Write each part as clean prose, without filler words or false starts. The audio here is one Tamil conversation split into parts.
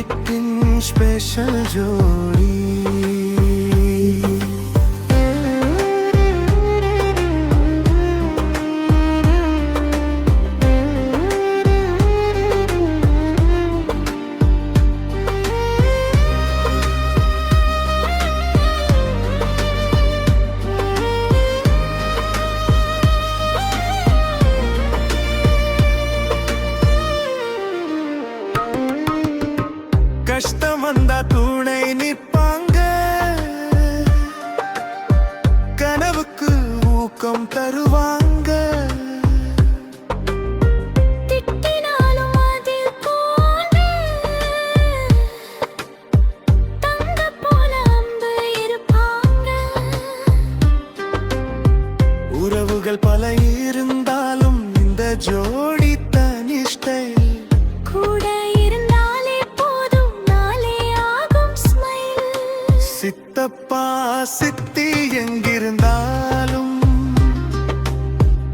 வீட்டின் ஸ்பெஷல் ஜோடி. கஷ்டம் வந்தா துணை நிற்பாங்க, கனவுக்கு ஊக்கம் தருவாங்க. திட்டினாலும் அதில் போன்று தங்க போல அன்பு இருப்பாங்க. உறவுகள் பல இருந்தாலும் இந்த ஜோடி தனி ஸ்டைல். கூட சித்தப்பா சித்தி எங்கிருந்தாலும்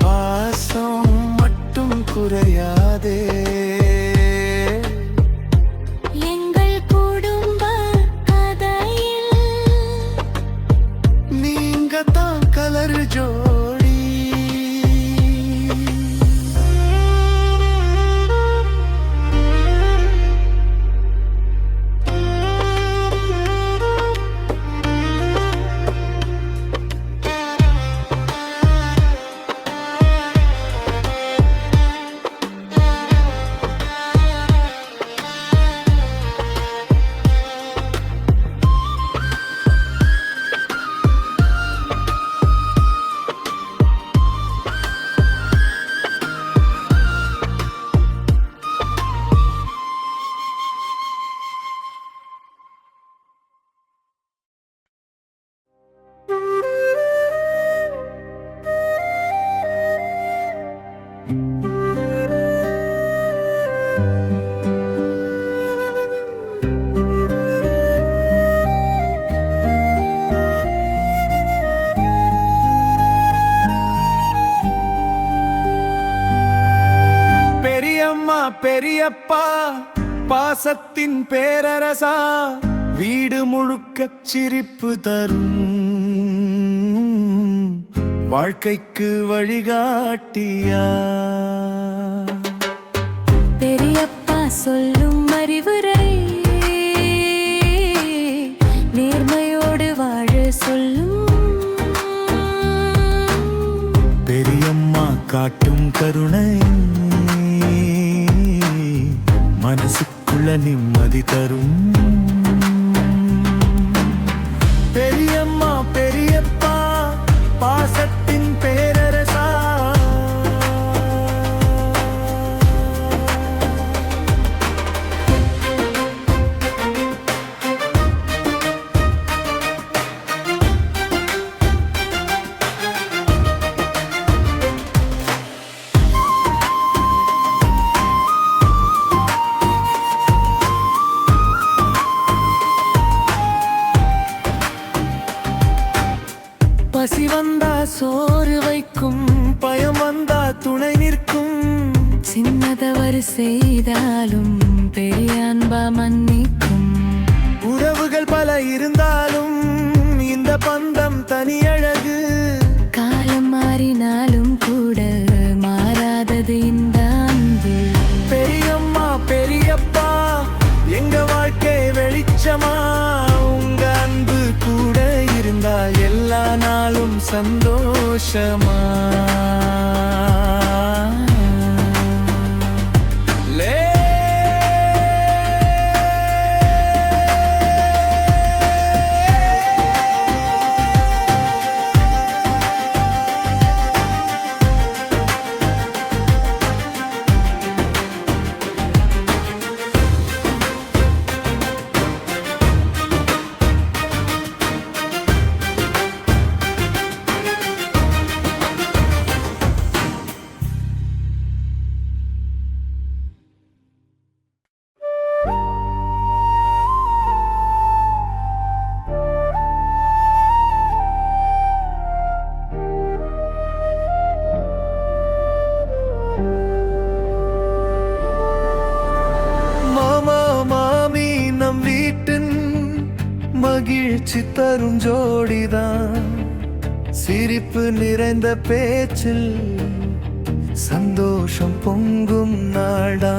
பாசம் மட்டும் குறையாதே. எங்கள் குடும்ப கதையில் நீங்க தான் கலர் ஜோடி. பெரியப்பா பாசத்தின் பேரரசா, வீடு முழுக்க சிரிப்பு தரும் வாழ்க்கைக்கு வழிகாட்டியா. பெரியப்பா சொல்லும் அறிவுரை நேர்மையோடு வாழ சொல்லும். பெரியம்மா காட்டும் கருணை மனசுக்குள்ள நிம்மதி தரும். பெரியம்மா பெரியப்பா பாசத்தின் பேரரசா. பசி வந்தா சோறு வைக்கும், பயம் வந்தா துணை நிற்கும். சின்ன தவறு செய்தாலும் பெரிய அன்பா மன்னிக்கும். உறவுகள் பல இருந்தாலும் இந்த பந்தம் தனி அழகு. காலம் மாறினாலும் கூட மாறாதது இந்த அன்பு. பெரியம்மா பெரியப்பா எங்க வாழ்க்கை வெளிச்சமா, உங்க அன்பு கூட இருந்தால் எல்லா நாளும் சந்தோஷமா. மகிழ்ச்சி தரும் ஜோடிதான். சிரிப்பு நிறைந்த பேச்சில் சந்தோஷம் பொங்கும் நாடா.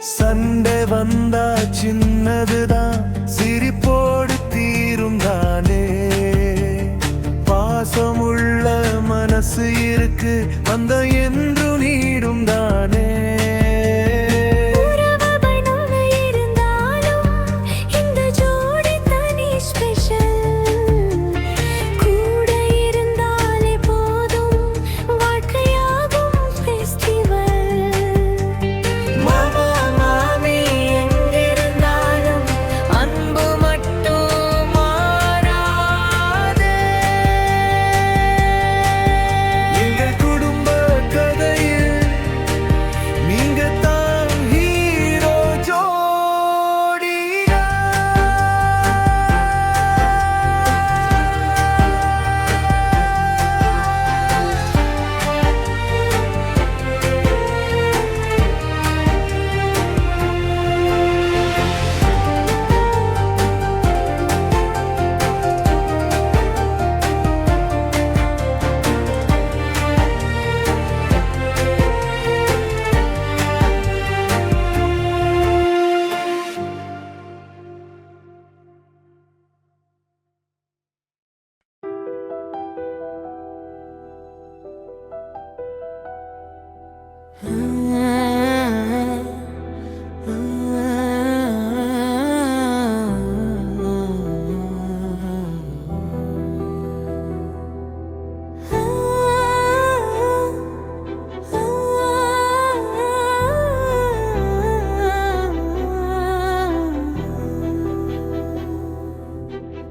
சண்டை வந்தா சின்னதுதான், சிரிப்போடு தீரும் தானே. பாசமுள்ள மனசு இருக்கு, அந்த என்று நீடும் தானே.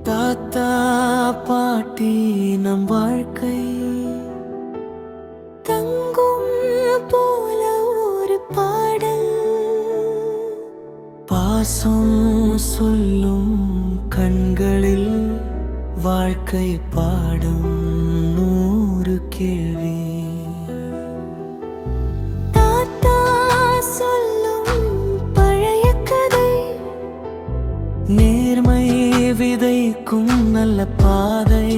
தாத்தா பாட்டி நம் வாழ்க்கை தங்கும் போல ஒரு பாடல். பாசம் சொல்லும் கண்களில் வாழ்க்கை பாடும் 100 கேள்வி. தாத்தா சொல்லும் பழைய கதை, நேர்மை விதைக்கும் நல்ல பாதை.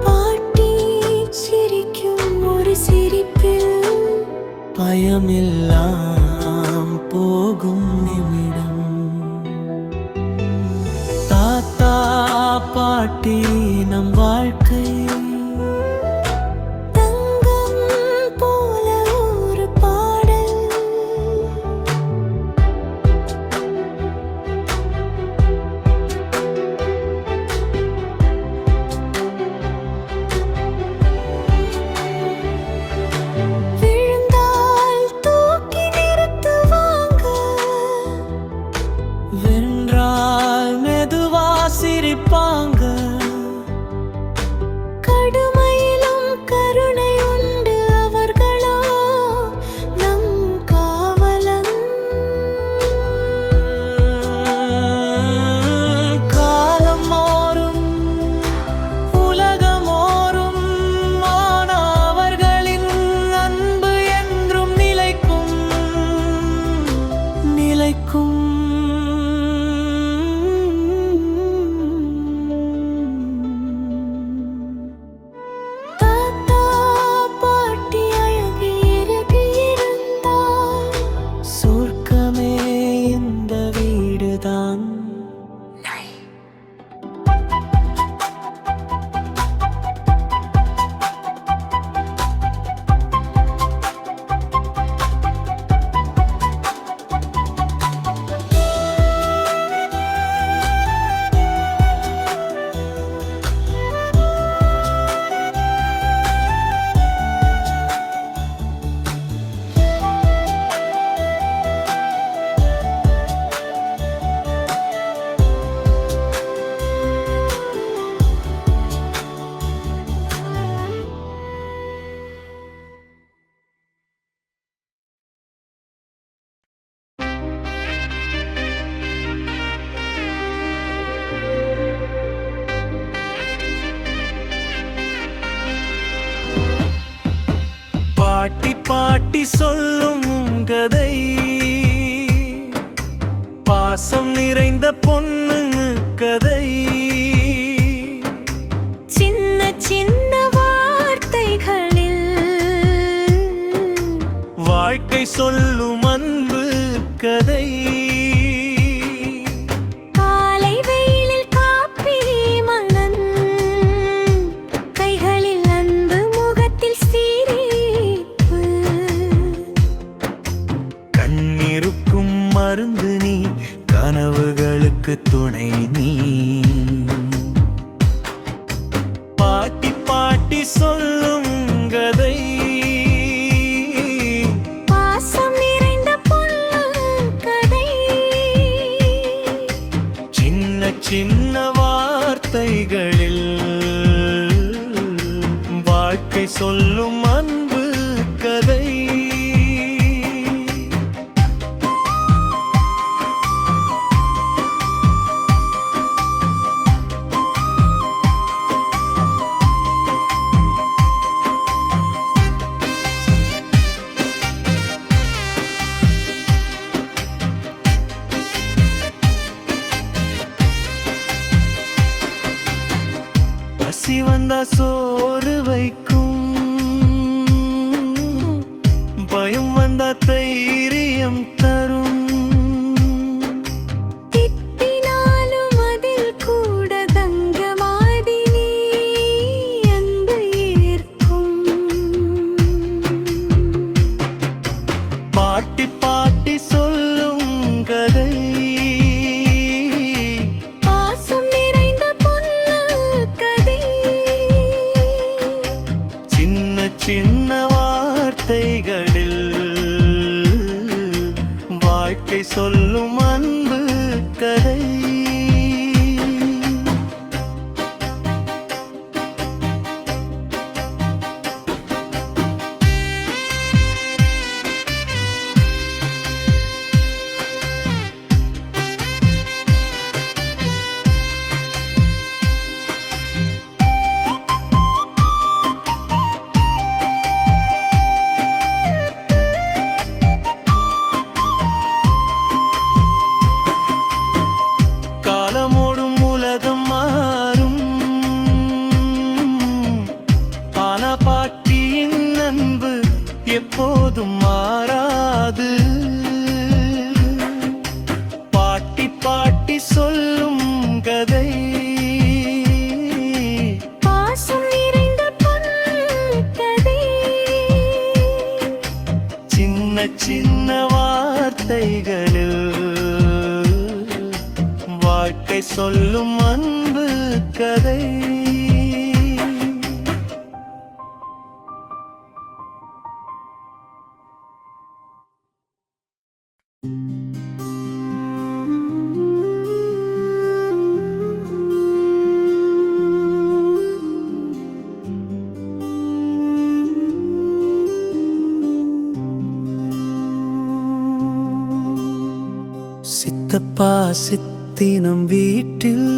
பாட்டி சிரிக்கும் ஒரு சிரிப்பில் பயமெல்லாம் போகும் நிமிடம். தாத்தா பாட்டி நம் வாழ்க்கை தங்கம் போல ஒரு பாடல். விழுந்தால் தூக்கி நிறுத்துவாங்க, வென்றால் மெதுவா சிரிப்பாங்க. கடுமையிலும் கருணை உண்டு, அவர்களோ நம் காவலன். காலம் மாறும், உலகம் மாறும், ஆனால் அவர்களின் அன்பு என்றும் நிலைக்கும் நிலைக்கும். சொல்லும் கதை பாசம் நிறைந்த பொண்ணு கதை சின்ன சின்ன வார்த்தைகளில் வாழ்க்கை சொல்லும் அன்பு கதை காலை வெயிலில் காப்பி மலன் கைகளில் அன்பு முகத்தில் சிரிப்பு கண்ணிருக்கும் மருந்து நீ கனவுகளுக்கு துணை நீ பாட்டி பாட்டி சொல்லும் கதை பாசம் நிறைந்த பொண்ணு கதை சின்ன சின்ன வார்த்தைகளில் வாழ்க்கை சொல்லும் அன்பு கதை பசி வந்தா சோறு வைக்கும் பயம் வந்தா தைரியம் தரும் திட்டினாலும் அதில் கூட தங்கமாதினி அன்பு ஈர்க்கும் பாட்டி பாட்டி சொல்லும் கதை பாசம் நிறைந்த பொண்ணு கதை சின்ன சின்ன வார்த்தைகளில் வாழ்க்கை சொல்லும் அன்பு கதை காலமோடும் உலகம் மாறும் ஆனா பாட்டியின் அன்பு எப்போதும் மாறாது பாட்டி பாட்டி சொல்லும் கதை பாசம் நிறைந்த பொண்ணு கதை சின்ன சின்ன வார்த்தைகளில் வாழ்க்கை சொல்லும் அன்பு கதை சித்தப்பா சித்தினம் வீட்டில்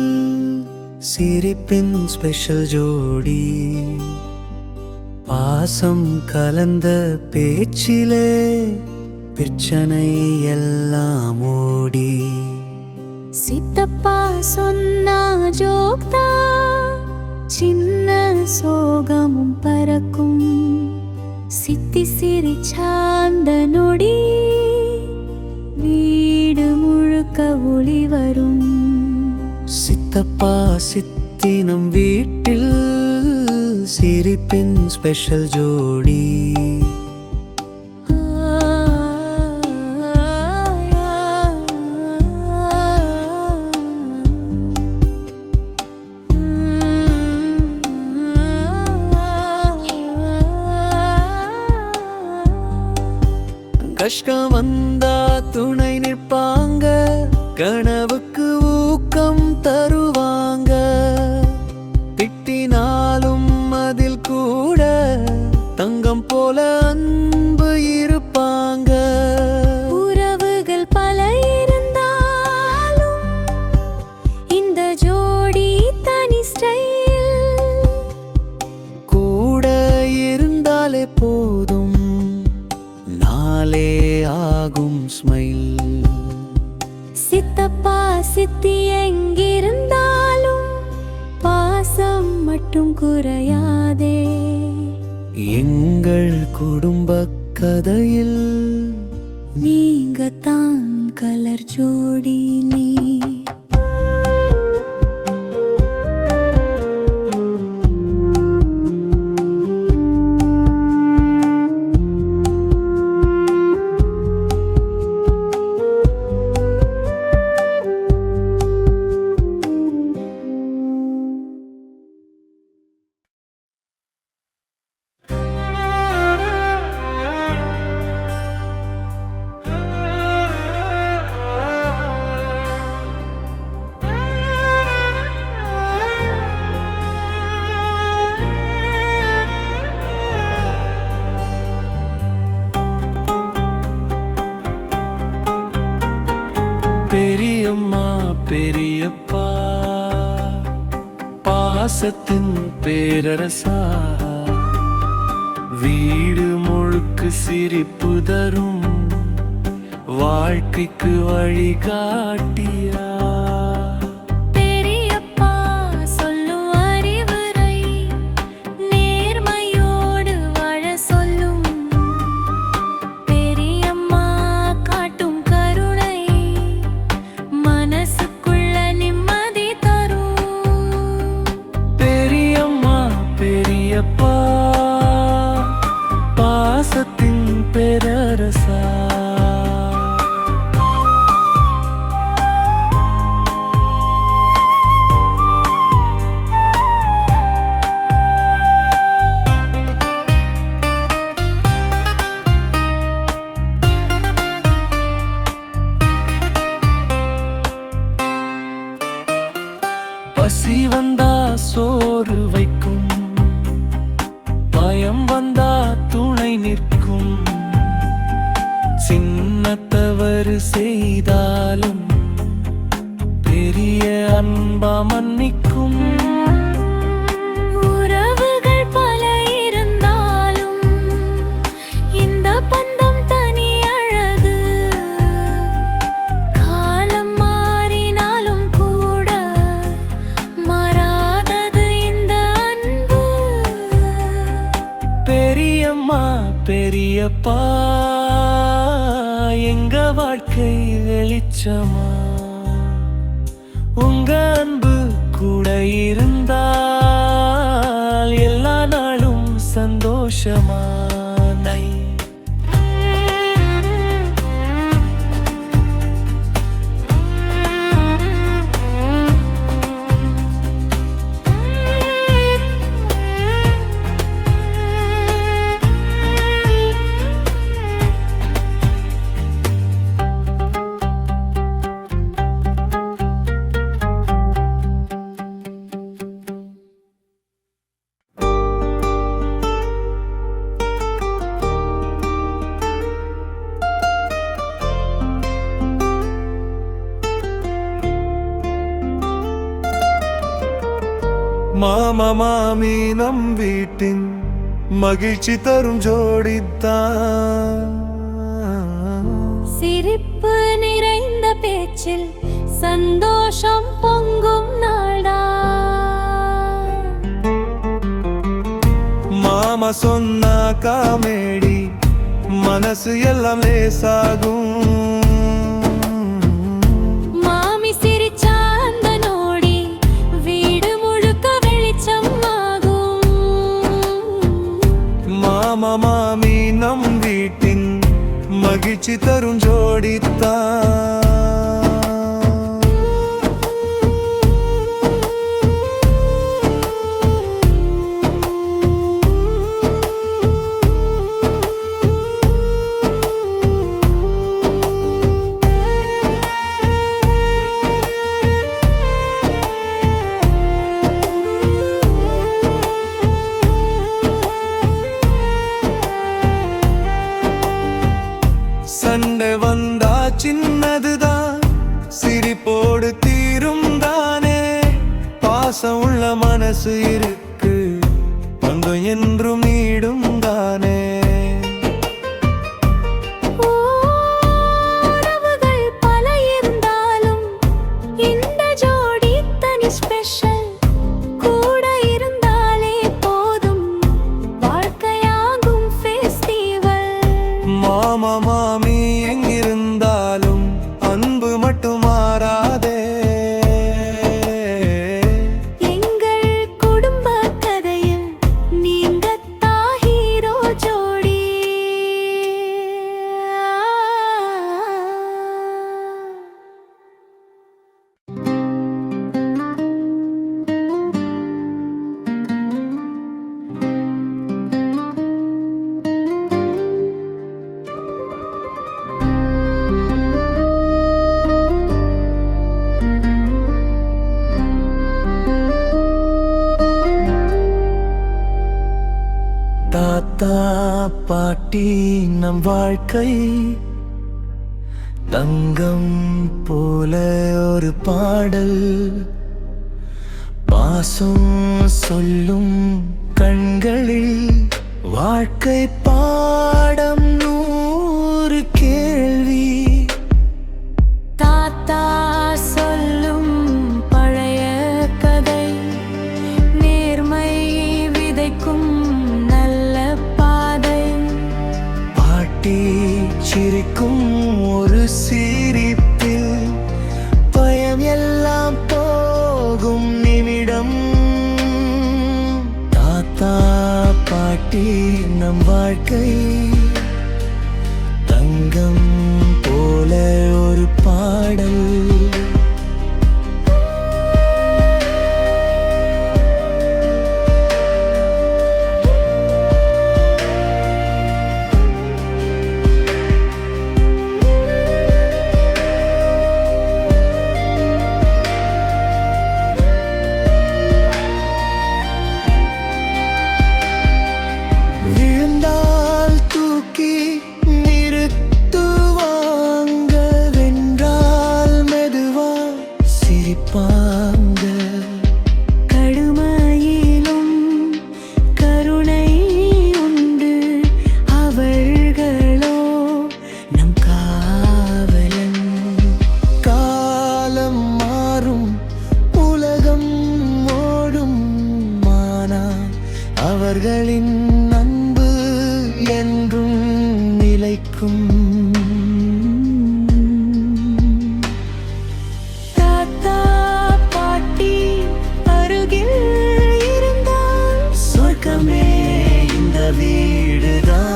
சிரிப்பின் ஸ்பெஷல் ஜோடி பாசம் கலந்த பேச்சிலே பிரச்சனை எல்லாம் ஓடி சித்தப்பா சொன்னா ஜோக்தா சின்ன சோகமும் பறக்கும் சித்தி சிரிச்சாந்த நொடி வீடு முழுக்க ஒளி வரும் சித்தப்பா சித்தினம் வீட்டில் சிரிப்பின் ஸ்பெஷல் ஜோடி கஷ்டம் வந்தா துணை நிற்பாங்க கனவுக்கு ஊக்கம் தருவாங்க திட்டினாலும் அதில் கூட தங்கம் போல அன்பு இருப்பாங்க உறவுகள் பல இருந்தாலும் இந்த ஜோடி தனி ஸ்டைல் கூட இருந்தாலே போதும் சித்தி எங்கிருந்தாலும் பாசம் மட்டும் குறையாதே. எங்கள் குடும்ப கதையில் நீங்க தான் கலர் ஜோடி நீ. பெரியம்மா பெரியப்பா பாசத்தின் பேரரசா, வீடு முழுக்கு சிரிப்பு தரும் வாழ்க்கைக்கு வழிகாட்டியா. பெரியப்பா சொல்லும் அறிவுரை நேர்மையோடு வாழ சொல்லும். பெரியம்மா காட்டும் கருணை மனசுக்குள்ள நிம்மதி தரும். பெரியம்மா பெரியப்பா பாசத்தின் பேரரசா. பசி வந்தா சோறு வைக்கும், பயம் வந்தா துணை நிற்கும். சின்ன தவறு செய்தாலும் பெரிய அன்பா மன்னிக்கும். உறவுகள் பல இருந்தாலும் இந்த பந்தம் தனி அழகு. காலம் மாறினாலும் கூட மாறாதது இந்த அன்பு. பெரியம்மா பெரியப்பா எங்க வாழ்க்கை வெளிச்சமா, உங்க அன்பு கூட இருந்தால் எல்லா நாளும் சந்தோஷமா. நை மாமா மாமி நம் வீட்டின் மகிழ்ச்சி தரும் ஜோடித்தான். சிரிப்பு நிறைந்த பேச்சில் சந்தோஷம் பொங்கும் நாடா. மாமா சொன்னா காமெடி மனசு எல்லாம் லேசாகும். மாமி சிரிச்சா அந்த நோடி வீடு முழுக்க வெளிச்சம் ஆகும். மாமா மாமி நம் வீட்டின் மகிழ்ச்சி தரும் ஜோடித்தான். சண்டை வந்தா சின்னதுதான் சிரிப்போடு தீரும் தானே. பாசம் உள்ள மனசு இருக்கு பங்கம் என்றும் நீடும் தானே. உறவுகள் பல இருந்தாலும் தாத்தா பாட்டி நம் வாழ்க்கை தங்கம் போல ஒரு பாடல், பாசம் சொல்லும் கண்களில் வாழ்க்கை பாடம் 100 கேள்வி. தாத்தா சொல்லும் பழைய கதை, நேர்மை விதைக்கும் நல்ல பாதை. பாட்டி சிரிக்கும் ஒரு சிரிப்பில் பயம் எல்லாம் போகும் நிமிடம். தாத்தா பாட்டி நம் வாழ்க்கை தங்கம் போல ஒரு பாடல். விழுந்தால் தூக்கி நிறுத்துவாங்க, வென்றால் மெதுவா சிரிப்பாங்க. கடுமையிலும் கருணை உண்டு, அவர்களோ நம் காவலன். காலம் மாறும், உலகம் ஓடும், மானா அவர்களின் அன்பு என்றும் நிலைக்கும். தாத்தா பாட்டி அருகில் இருந்தால் சொர்க்கமே இந்த வீடுதான்.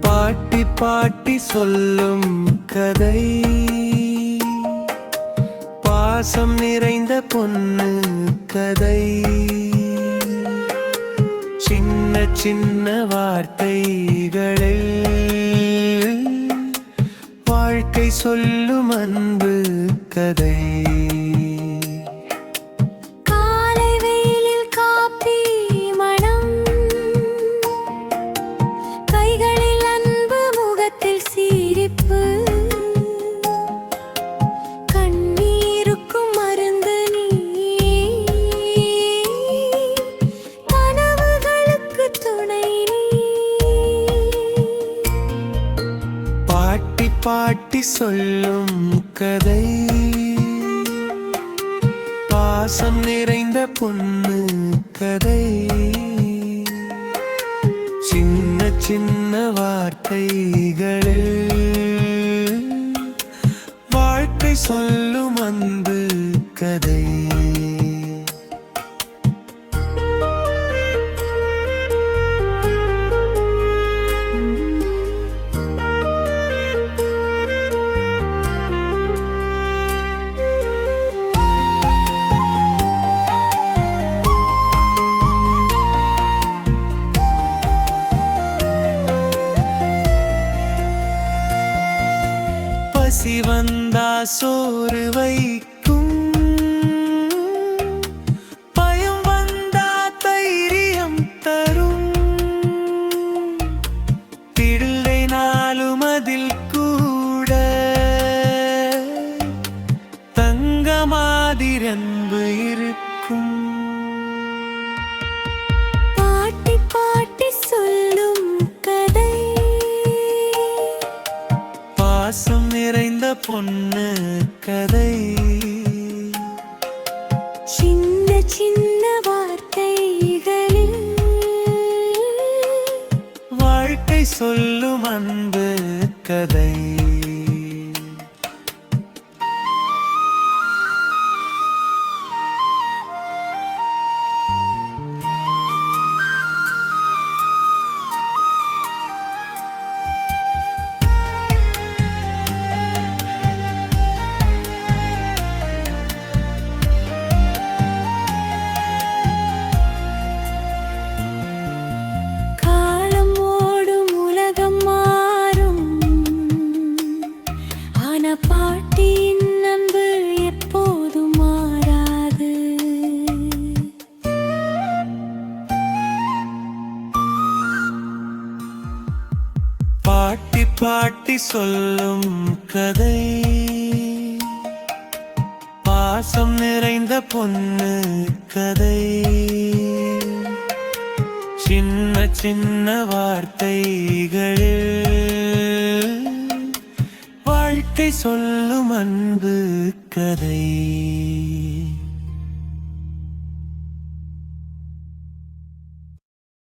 பாட்டி பாட்டி சொல்லும் கதை, பாசம் நிறைந்த பொண்ணு கதை. சின்ன சின்ன வார்த்தைகளில் வாழ்க்கை சொல்லும் அன்பு கதை. காலை வெயிலில் காப்பி மணம், கைகளில் அன்பு, முகத்தில் சிரிப்பு. கண்ணீருக்கும் மருந்து நீ, கனவுகளுக்கு துணை நீ. பாட்டி பாட்டி சொல்லும் கதை, பாசம் நிறைந்த பொண்ணு கதை. சின்ன சின்ன வார்த்தைகளில் வாழ்க்கை சொல்லும் அன்பு கதை. பசி வந்தா சோறு வைக்கும், பயம் வந்தா தைரியம் தரும். பிள்ளை நாளும் அதில் கூட தங்க மாதிரி அன்பு இருக்கும். பாட்டி பாட்டி பொண்ணு கதை. சின்ன சின்ன வார்த்தைகளில் வாழ்க்கை சொல்லும் அன்பு கதை. காலம் ஓடும் உலகம் மாறும், ஆனா பாட்டியின் அன்பு எப்போதும் மாறாது. பாட்டி பாட்டி சொல்லும் கதை. பாசம் நிறைந்த பொண்ணு கதை. சின்ன சின்ன வார்த்தைகளில் வாழ்க்கை சொல்லும் அன்பு கதை.